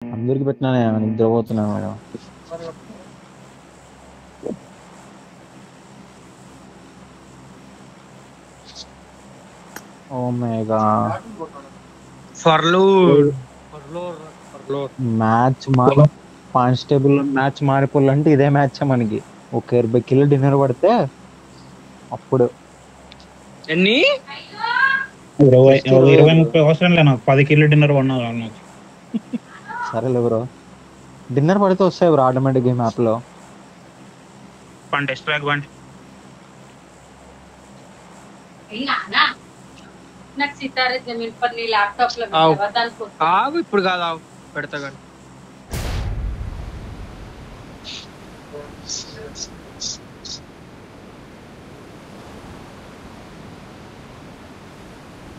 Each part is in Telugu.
అందరికి పెట్టినా నిద్రపోతున్నాను మేడం. ఓ మేగా ఫర్లూర్ మ్యాచ్ కానిస్టేబుల్ మ్యాచ్ మారిపోవాలంటే ఇదే మ్యాచ్ మనకి. ఒక 20 కిలో డిన్నర్ పడితే అప్పుడు ఎన్ని 20-30 అవసరం లే, నాకు 10 కిలో డిన్నర్ కొన్నా నాకు. సరేలే బ్రో, డిన్నర్ పడితే వస్తాయి బ్రో ఆటోమేటిక్ గేమ్ యాప్ లో. టెస్ట్ బ్యాక్ బండి నాకు సితారే జమీన్ పర్ నీ ల్యాప్టాప్ లో ఆగు, ఇప్పుడు కాదు, ఆగు పెడతా కానీ.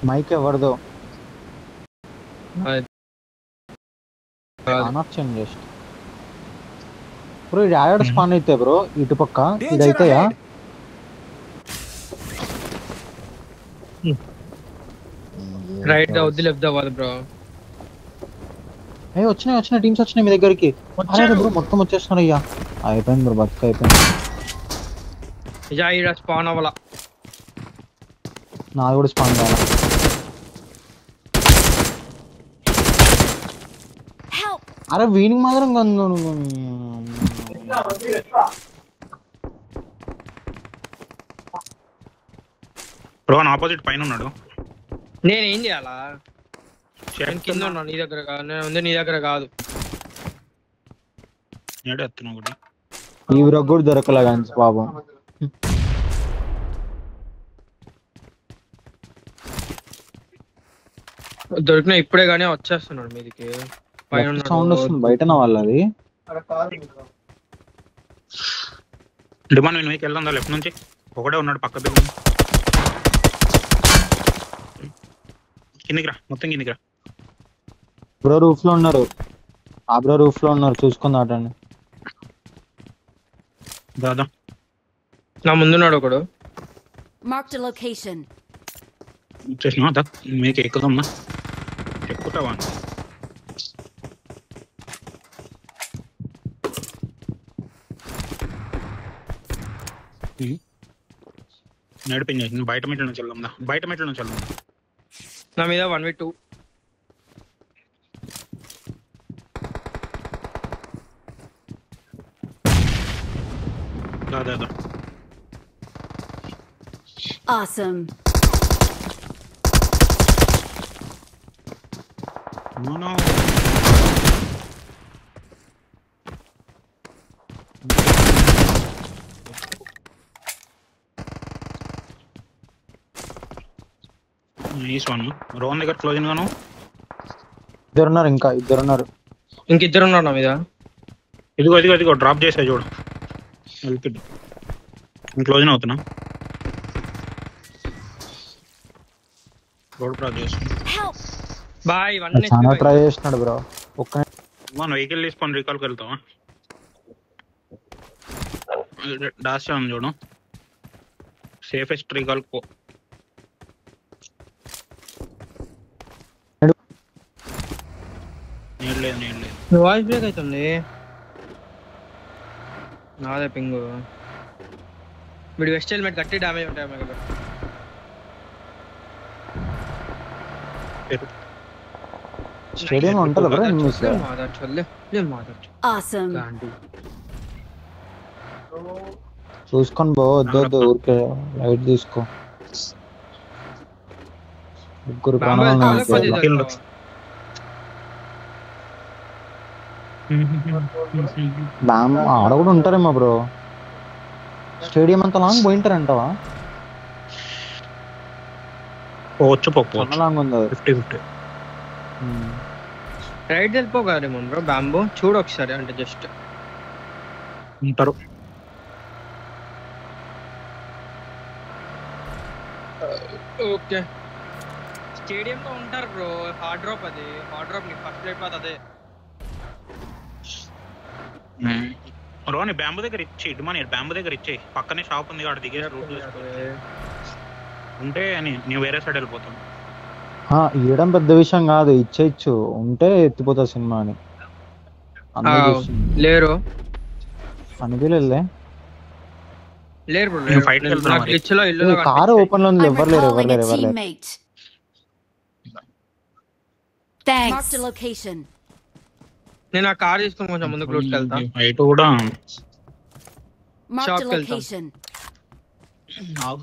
మైక్ ఎవరిదో అది. On off change just bro. ఇది యాడ్ స్పాన్ అయితే బ్రో ఇటు పక్క ఇది అయితాయా? రైట్ అవుద్ది, లెఫ్ట్ అవ్వాలి బ్రో. వచ్చినాయి టీమ్స్ వచ్చినాయి మీ దగ్గరికి. అరే బ్రో మొత్తం వచ్చేస్తున్నారు అయ్యా. అయిపోయింది బ్రో, బతుక అయిపోయింది. ఈడ స్పాన్ అవ్వాల. నాది కూడా స్పాన్ కావాలా? అరే వీనికి మాత్రం రోహన్ ఆపోజిట్ పైన ఉన్నాడు. నేనేం చేయాలా? నేను కింద ఉన్నా, నీ దగ్గర కాదు. నేను ఉంది నీ దగ్గర కాదు. ఎత్తున్నా ఒకటి. ఈ బ్రో కూడా దొరకలే కానీ పాపం. దొరికిన ఇప్పుడే గానీ వచ్చేస్తున్నాడు మీదికి. పైన సౌండ్ వస్తుంది బయటన వాళ్ళది. డిమాండ్ నేను మీకు వెళ్దాం లెఫ్ట్ నుంచి. ఒకడే ఉన్నాడు పక్క బిల్డింగ్. కిందికి రా, మొత్తం కిందికి రా. బ్రో రూఫ్ లో ఉన్నారు. ఆ బ్రో రూఫ్ లో ఉన్నారు, చూసుకొని దాటండి. దాదా నా ముందున్నాడు ఒకడు. Marked a location. వచ్చేసినా మీకు ఎక్కుదమ్మా, ఎక్కుతావా? నడిపించేసి బయట మెట్ల నుంచి వెళ్దాం, బయట మెట్ల నుంచి వెళ్దాం. నా మీద 1v2. దాదా Awesome. No. Nice one. Rohan దగ్గర క్లోజింగ్ గాను. ఇద్దరున్నారు, ఇంకా ఇద్దరున్నారు. ఇంకిద్దరు ఉన్నారు నా మీద. ఇదిగో డ్రాప్ చేసా చూడు. క్లోజింగ్ అవుతున్నా. రోడ్ క్రాస్ చేస్తున్నా. బాయ్ చాలా ట్రై చేస్తున్నాడు బ్రో. ఒక్క మన వెహికల్ తీసుకొని రీకాల్కి వెళ్తావా? డాష్ ఉంది చూడు, సేఫెస్ట్ రీకాల్ పో. లేదు వాయిస్ బ్రేక్ అవుతుంది. నాదే పింగు. వీడు వెస్ట్ హెల్మెట్ కట్టి డ్యామేజ్ ఉంటాయి మీకు. స్టేడియం ఉంటది బ్రో. Awesome. చూసుకొని బో, వద్దు ఊరికే లైట్ తీసుకో. ముగ్గురు ప్రాణాలు ఆడ కూడా ఉంటారేమో బ్రో. స్టేడియం అంత లాంగ్ పోయింటారంటవా? పోవచ్చు లాంగ్ ఉంది. 50-50 రైట్ వెళ్ళిపోగలరేమో బ్రో. బ్యాంబో చూడు ఒకసారి, అంటే జస్ట్ ఉంటారు. ఓకే, స్టేడియం లో ఉంటారు బ్రో. హార్డ్ డ్రాప్, అది హార్డ్ డ్రాప్ ని ఫస్ట్ ప్లేట్ పాత అదే. రోని బ్యాంబు దగ్గర ఇచ్చి ఇటుమని, బ్యాంబు దగ్గర ఇచ్చేయి. పక్కనే షాప్ ఉంది, అక్కడ దిగే రూట్ ఉంటే నేను వేరే సైడ్ వెళ్ళిపోతాను. ఇవ్వడం పెద్ద విషయం కాదు, ఇచ్చేయచ్చు. ఉంటే ఎత్తిపోతా సినిమా అని. అందరూ చూస్తున్నారు. లేరు అనిపించలేదులే. లేరు bro, నేను లేరు. fight కి వెళ్తున్నా నాకు మరి. glitch లో ఇల్లు కారు ఓపెన్ లో ఉంది, I'm ఎవరు లేరు ఎవరు recalling లేరు a ఎవరు లేరు. teammate. Thanks. Marked a location. నేను ఆ కార్ తీసుకొని కొంచెం ముందుకు లోటుకి వెళ్తా. ఫైట్ కూడా Marked Shop a కి వెళ్తాం. location. ఆగు.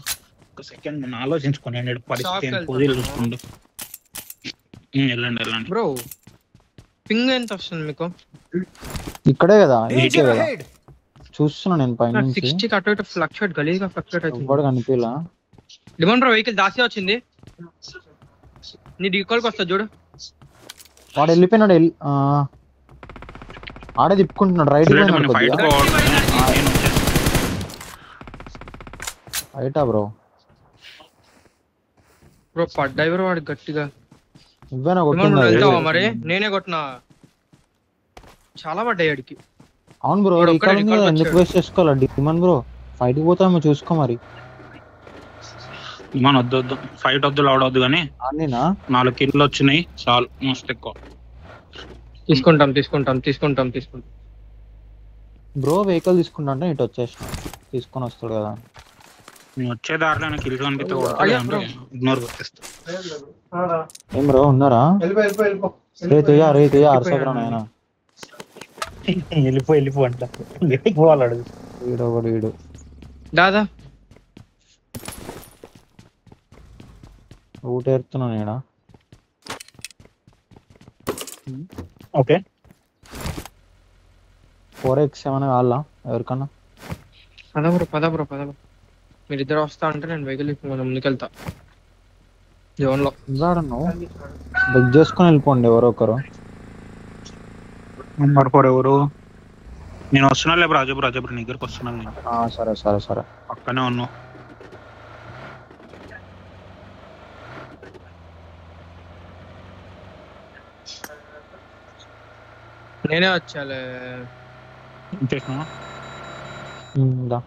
ఒక సెకండ్ నేను ఆలోచించుకుని పరిస్థితి Shop కి పూజలు వెళ్తాను. చూసుకుంటూ వెళ్ళండి వెళ్ళండి. బ్రో పింగ్ ఎంత వస్తుంది మీకు? ఇక్కడే కదా, ఇదే కదా చూస్తున్నా నేను పైన నాకు నుంచి. 60 అటు ఇటు ఫ్లక్చుయేట్ గలీజ్గా ఫ్లక్చుయేట్ అవుతుంది. ఎవ్వడు కనిపించలా. డిమాండ్ బ్రో వెహికల్ దాసి వచ్చింది, నీ డీకాల్కి వస్తా చూడు. వాడు వెళ్ళిపోయినాడు. ఆడే తిప్పుకుంటున్నాడు. రైట్ ఫైట్ కొద్దిగా రైటా బ్రో. బ్రో పడ్డాయి బ్రో వాడు గట్టిగా. నువ్వేనా డిమాండ్ కొట్టిందా? బ్రో వెళ్తావా మరి? నేనే కొట్టినా, చాలా పడ్డాయి ఆడికి. అవును బ్రో, వాడు ఇక్కడ ఒక్కడే ఉంది రికార్డ్ కదా, ఎందుకు వచ్చాడు. వేస్ట్ చేసుకోవాలి డిమాండ్ బ్రో? ఫైట్ పోతామో చూసుకో మరి. మన వద్దు ఫైట్ వద్దు లౌడ్ వద్దు కానీ అన్నీనా 4 కిల్లు వచ్చినాయి చాలు. మస్తు ఎక్కువ. తీసుకుంటాం. బ్రో వెహికల్ తీసుకుంటా అంటే ఇటు వచ్చేసిన తీసుకొని వస్తాడు కదా. నేను వచ్చే దారిలో కిల్లు కనిపిస్తే అయ్యా bro. ఇగ్నోర్ కొట్టేస్తా. ఏం బ్రో ఉన్నారా? రే తేజ అరసకరా నాయన. వెళ్ళిపో అంట వెళ్ళిపోవాలడు. వీడు దాదా ఊటేరుతున్నా నేనా. ఓకే 4x ఏమైనా కావాలా ఎవరికన్నా? పద బ్రో మీరిద్దరు వస్తా అంటే నేను వెహికల్ కొంచెం ముందుకెళ్తా. జోన్ లో నువ్వు బుక్ చేసుకొని వెళ్ళిపోండి ఎవరో ఒకరు. నెంబర్ 4 ఎవరు? నేను వస్తున్నా లేబు రాజబ్రు నీ దగ్గరకు వస్తున్నాను నేను. సరే పక్కనే ఉన్నావు. నేనే వచ్చాలే. చేసినా దా.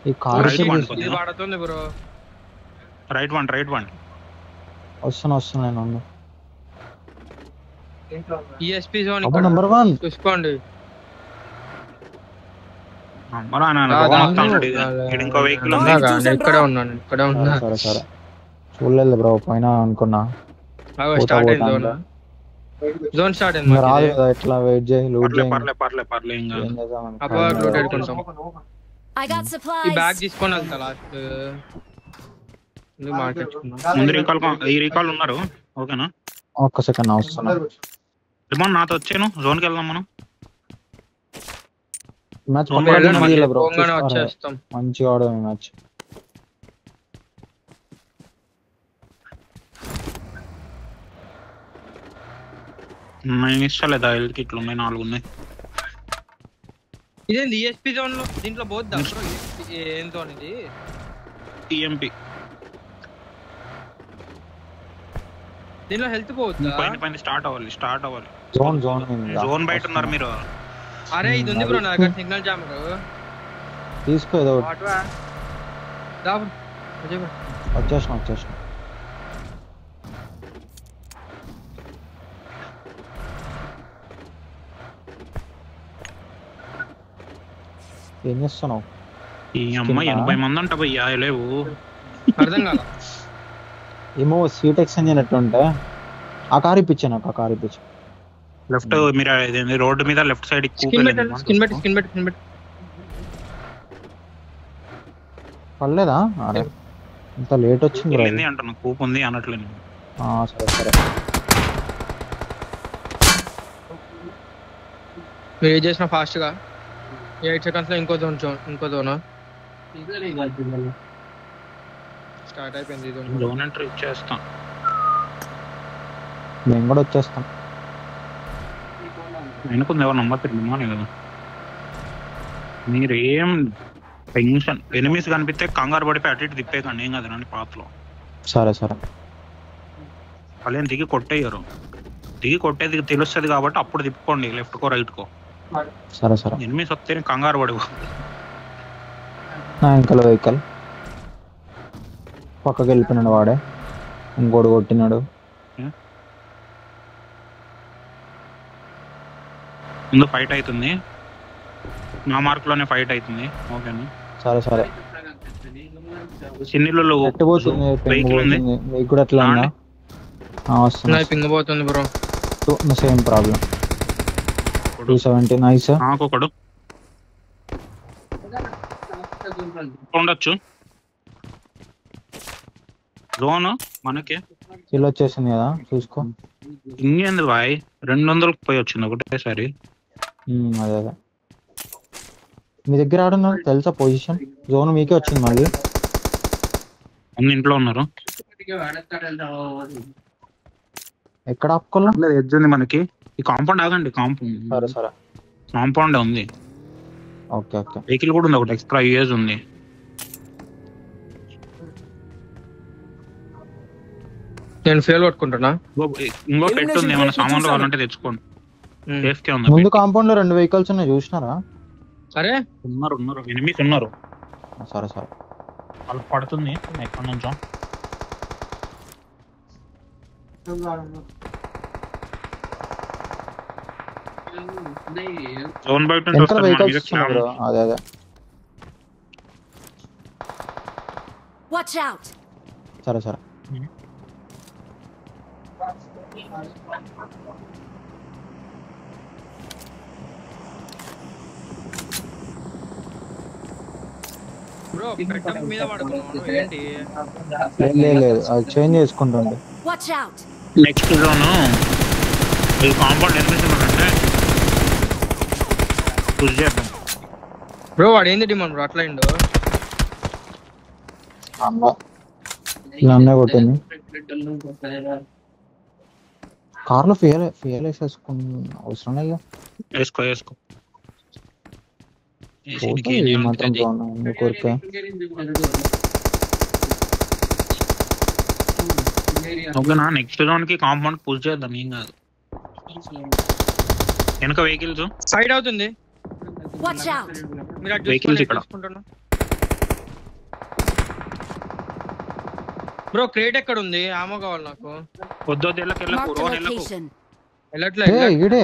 ఈ కార్ Right one. ఇది పడుతుంది బ్రో. రైట్ వన్ వస్తున్నా నేను ఉండు. ఈఎస్పీ జోన్ అబ్బో ఇక్కడ నెంబర్ 1. చూసుకోండి. ఇంకో వెహికల్ నేను ఇక్కడే ఉన్నా. సరే చూడలేదు బ్రో, పైన అనుకున్నా. స్టార్ట్ అయింది జోన్ స్టార్ట్ అయింది. రాదు కదా, ఎట్లా వెయిట్ చేయి. లూట్ చేయి. పర్లే ఇంకా ఏం చేద్దాం? అప్పుడు లూట్ ఎడుకుంటాం. I got ఈ supplies. బ్యాగ్ తీసుకొని వెళ్తా లాస్ట్ మార్కెట్. ముందు ఈ రీకాల్ ఉన్నారు. ఓకేనా? ఒక్క సెకండ్ వస్తున్నా. రిమోన్ నాతో వచ్చాను. జోన్ కి వెళ్దాం మనం. మ్యాచ్ బ్రో, వచ్చేస్తాం. మంచిగా ఆడదాం మ్యాచ్. నేను ఇష్టలేదా హెల్త్ కిట్లు ఉన్నాయి 4 ఉన్నాయి. ఇదేంది ఈఎస్పీ జోన్ లో? దీంట్లో పోద్దా బ్రో? ఏం జోన్ ఇది? టీఎంపీ దీంట్లో హెల్త్ పోద్దా? పైన స్టార్ట్ అవ్వాలి. జోన్ బయట ఉన్నారు మీరు. అరే ఇది ఉంది బ్రో నా దగ్గర సిగ్నల్ జామ్ బ్రో. తీసుకో ఏదో ఒకటి. వాట్వా దా బ్రో. వచ్చేసిన ఏం చేస్తున్నావు? ఈ అమ్మాయి 80 మంది అంట భయ్యా. లేవు అర్థం కాల. ఏమో సీట్ ఎక్స్చేంజ్ అయినట్టుంటే ఆ కార్ ఇప్పించా నాకు. ఆ కార్ ఇప్పించా. లెఫ్ట్ మీరు రోడ్డు మీద లెఫ్ట్ సైడ్ స్కిన్ పెట్టి పర్లేదా? అరే ఇంత లేట్ వచ్చింది అంటున్నా. కూప్ ఉంది అనట్లేదు. సరే మీరు ఏం చేసిన ఫాస్ట్ గా 8 సెకండ్స్ లో ఇంకో జోన్ స్టార్ట్ అయిపోయింది. జోన్ ఎంట్రీ ఇచ్చేస్తాం. మేము కూడా వచ్చేస్తాం. వెనుకుంది ఎవరు నంబర్ 3 కదా. మీరేం టెన్షన్ ఎనిమిస్ కనిపిస్తే కంగారు పడిపోయి అటు ఇటు తిప్పేకండి. ఏం కదండి పాత్రలో. సరే వాళ్ళు దిగి కొట్టేయరు. దిగి కొట్టేది తెలుస్తుంది కాబట్టి అప్పుడు తిప్పుకోండి లెఫ్ట్ కో రైట్ కో. సరే ఎనిమిస్ వస్తే కంగారు పడి నా వెనకాల వెహికల్ పక్కకి వెళ్ళిపోయినాడు. వాడే ఇంకోటి కొట్టినాడు. ముందు ఫైట్ అవుతుంది, నా మార్క్ లోనే ఫైట్ అవుతుంది. ఓకేనా సరే సరే. చిన్నీళ్ళు ఎట్టుపోతుంది వెహికల్ ఉంది మీకు కూడా ఎట్లా ఉందా? వస్తున్నా. పింగ్ పోతుంది బ్రో. Same problem. 270 నైస్. నాకు ఒకడు ఉండొచ్చు. జోన్ మనకి కిల్ వచ్చేసింది కదా చూసుకో. ఇంకేంది బాయ్ 200కి పోయి వచ్చింది ఒకటేసారి. అదే అదే మీ దగ్గర ఆడున్నారు తెలుసా పొజిషన్? జోన్ మీకే వచ్చింది మళ్ళీ. అన్ని ఇంట్లో ఉన్నారు. ఎక్కడ ఆపుకోవాలి? ఎడ్జ్ ఉంది మనకి. ఈ కాంపౌండ్ ఆగండి. కాంపౌండ్ సరే సరే కాంపౌండ్ ఉంది. Okay okay. వెహికల్ కూడా ఉంది ఒకటి, ఎక్స్ట్రా యూఎస్ ఉంది. నేను ఫెయిల్ కొట్టుకుంటున్నా. ఇంకో పెట్ ఉంది, ఏమైనా సామాన్లు కావాలంటే తెచ్చుకోండి. సేఫ్టీ ఉంది. ముందు కాంపౌండ్ లో 2 వెహికల్స్ ఉన్నాయి చూసినారా? అరే ఉన్నారు ఎనిమిస్ ఉన్నారు. సరే సరే. వాళ్ళకి పడుతుంది ఎక్కడి నుంచో. జోన్ బయట నుంచి ఎంత వెహికల్స్ వస్తారు. బ్రో? అదే అదే Watch out! సరే సరే. బ్రో పెట్టం మీద పడుతున్నావు ఏంటి? లేదు అది చేంజ్ చేసుకుంటుండే. Watch out! నెక్స్ట్ జోన్ ఈ కాంపౌండ్ ఎనిమిస్ ఉన్నారంటే పుష్ చేద్దాం. బ్రో వాడు ఏంది డిమాండ్ బ్రో అట్లా అయిండు? నన్నే కొట్టింది. కార్లో ఫియల్ వేసేసుకుని అవసరం లేదు. వేసుకో ఈ మాత్రం బాగున్నా కోరిక. ఓకేనా? నెక్స్ట్ జోన్ కి కాంపౌండ్ పుష్ చేద్దాం. ఏం కాదు. వెనక వెహికల్స్ సైడ్ అవుతుంది. Watch out! మీరు అటు Vehicles ఇక్కడ. చూసుకుంటున్నా. బ్రో క్రేట్ ఎక్కడ ఉంది? ఆమో కావాలి నాకు. వద్దు వెళ్ళకు Marked a రోన్ వెళ్ళకు. location. వెళ్ళట్లే. ఈడే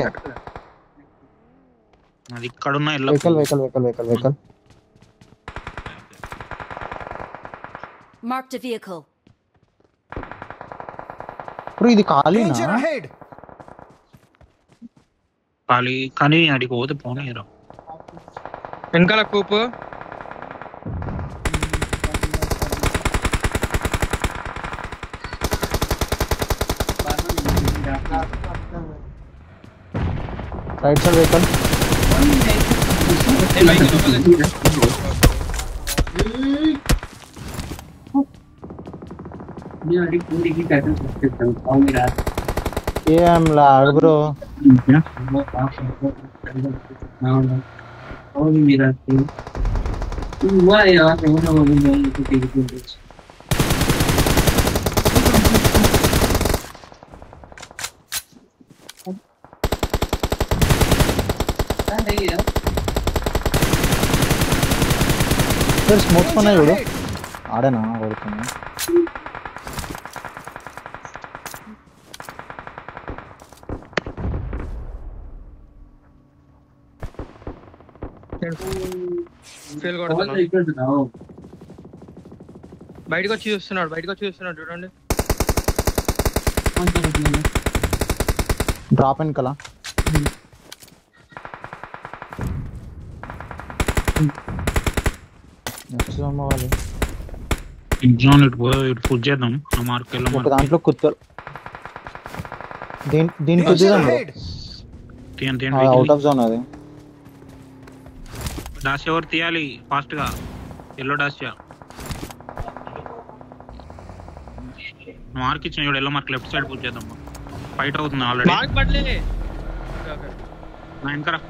అది ఇక్కడ ఉన్న వెహికల్. Marked a vehicle. ఇప్పుడు ఇది ఖాళీనా? ఖాళీ కానీ అడిగి పోతే పోనీరా. వెనకాల కూపు. Right side vehicle. ఏం లాగ్ బ్రో. స్మోక్స్ ఉన్నాయి చూడు. ఆడేనా కొడుతున్నా. ఫెయిల్ కొడుతున్నా. బయటకు వచ్చి చూస్తున్నాడు చూడండి. డ్రాప్ వెనకాల. ఎగ్జామ్ ఇటు పుష్ చేద్దాం. ఆ మార్క్ ఒక దాంట్లో కుత్తలు దీనికి అవుట్ ఆఫ్ జోన్. అది డాష్ ఎవరు తీయాలి ఫాస్ట్ గా? ఎల్లో డాష్ మార్క్ ఇచ్చిన చూడు. Yellow mark left side push చేద్దాం. ఫైట్ అవుతుంది ఆల్రెడీ. మార్క్ పడలే నా వెనకరా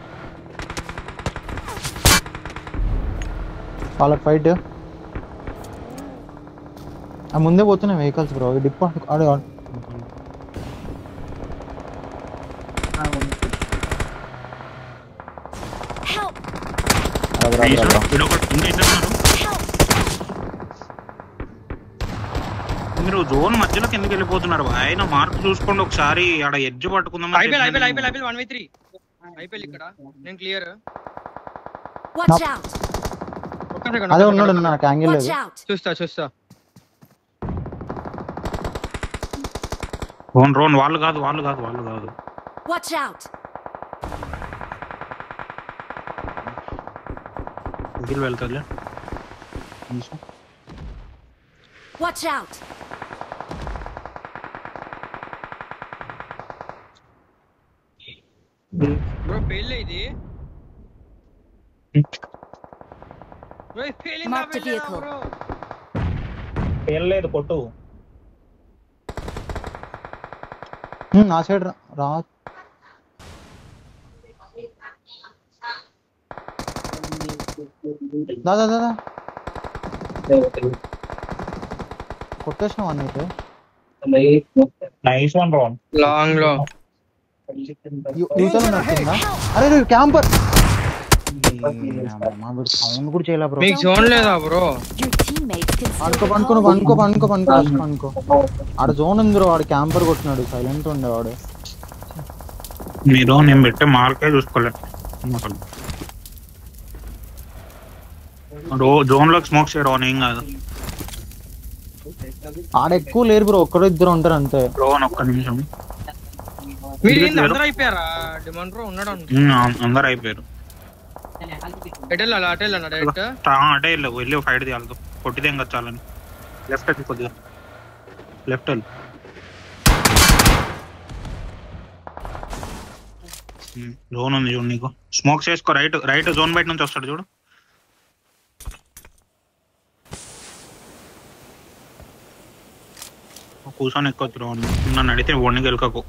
వాళ్ళకి ఫైట్. ఆ ముందే పోతున్నాయి వెహికల్స్ బ్రో. డిప్ ఆడు Help! మీరు జోన్ మధ్యలోకి ఎందుకు వెళ్ళిపోతున్నారు? ఆయన మార్క్ చూసుకోండి ఒకసారి. ఆడ ఎడ్జ్ పట్టుకుందాం. అయిపోయి 1v3 అయిపోయి ఇక్కడ నేను క్లియర్. Watch out! ఒక్క సెకండ్ అదే ఉన్నాడు నాకు యాంగిల్ Watch లేదు. out! చూస్తా. రోన్ వాళ్ళు కాదు. Watch out! దిగిల్ వెళ్తారులే. Watch out! బ్రో పేలే ఇది. బ్రో పేలిందా Mark the vehicle. బ్రో? పేర్లేదు కొట్టు. నా సైడ్ రా. దాదా కొట్టేసినావు అన్నైతే. నైస్ వన్ రోన్. లాంగ్ లో యూటర్న్ నచ్చిందా? అరే క్యాంపర్ సౌండ్ కూడా చేయలే బ్రో. మీకు జోన్ లేదా bro? Your teammates can still పనుకో. ఆడ జోన్ ఉంది బ్రో. వాడు క్యాంపర్ కొట్టినాడు. సైలెంట్ ఉండేవాడు. మీరు నేను పెట్టే మార్కే చూసుకోలేదు. జోన్ లోకి స్మోక్ చేయడం ఏం కాదు. ఆడ ఎక్కువ లేరు బ్రో. ఒక్కడో ఇద్దరు ఉంటారు అంతే. రోన్ ఒక్క నిమిషం. మీరు ఏంది అందరూ అయిపోయారా? డిమాండ్ బ్రో ఉన్నాడు అందరు అయిపోయారు. అటెల్ డైరెక్ట్ అటే వెళ్ళి ఫైట్ తీయాలి. కొట్టితే ఇంకా చాలని. లెఫ్ట్ వెళ్ళి కొద్దిగా లెఫ్ట్ వెళ్ళి. జోన్ ఉంది చూడు నీకు. స్మోక్ చేసుకో. రైట్ జోన్ బయట నుంచి వస్తాడు చూడు. కూర్చొని ఎక్కొచ్చు రోన్. నన్ను అడిగితే ఎవరిని గెలకకు.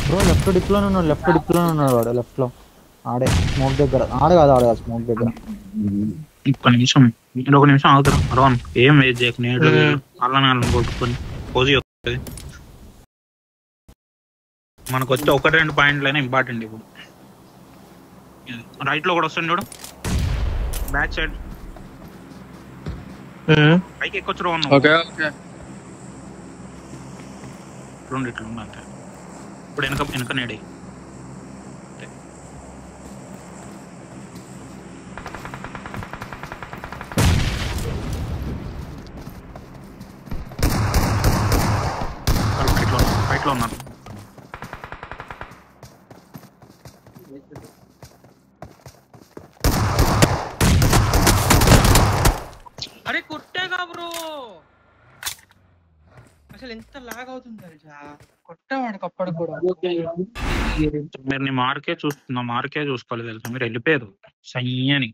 బ్రో లెఫ్ట్ డిప్లోనే ఉన్నాడు వాడు. లెఫ్ట్ లో ఆడే స్మోక్ దగ్గర. ఆడే కాదు స్మోక్ దగ్గర. ఒక్క నిమిషం ఆగుతారా రోన్. ఏం వేస్ట్ చేయకు. నేడు అల్లని కొట్టుకొని పోజీ వస్తుంది. మనకు వచ్చే 1-2 పాయింట్లైనా ఇంపార్టెంట్. ఇప్పుడు రైట్ లో కూడా వస్తుంది చూడు. బ్యాక్ సైడ్ పైకి ఎక్కొచ్చు రోన్. ఓకే రెండు ఇట్లా ఉంది అంతే. ఇప్పుడు వెనక నేడి. రైట్ లో ఉన్నారు. అరే కొట్టేగా బ్రో. అసలు ఎంత లాగ్ అవుతుంది తెలుసా? కొట్టేవాడికి అప్పుడు కూడా. మీరు నీ మార్కే చూసుకోలేదు తెలుసా. మీరు వెళ్ళిపోయారు సయ్యని.